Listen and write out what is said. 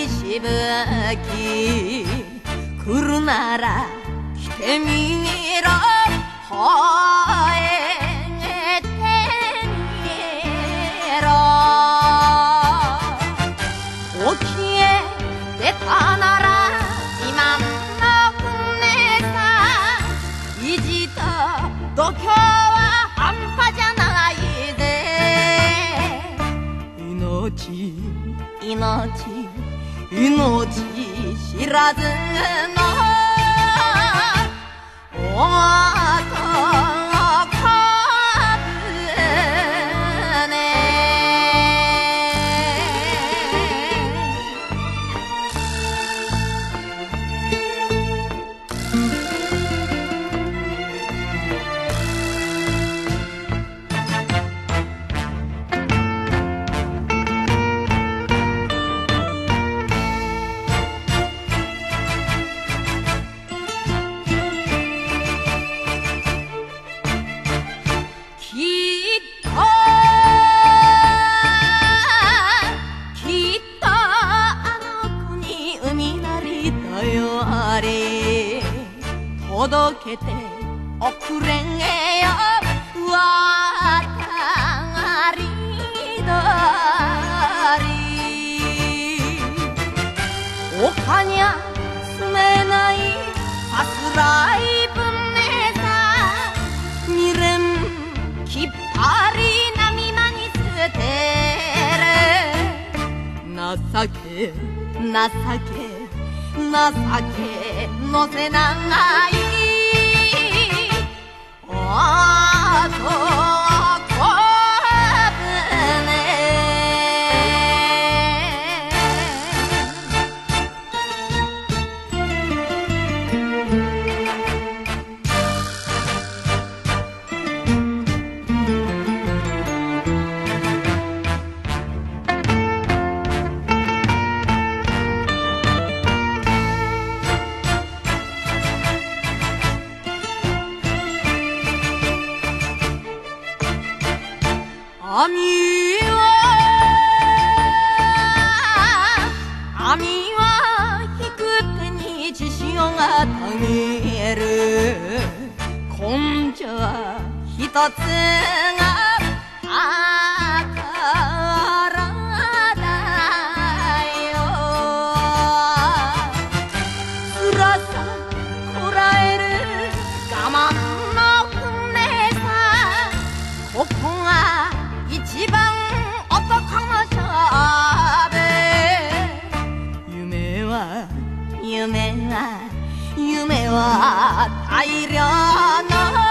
いしぶき来るなら来てみろ吠えてみろ沖へ出たなら今の船さ意地と度胸は半端じゃないぜ命知らずの届けておくれんえよ渡り鳥丘にゃ住めないさすらい船さ未練きっぱり波間に捨てる情けのせない網は引く手に血潮がたぎる根性一つが宝だよ辛さこらえる我慢の船さここが一番男の勝負夢は大量の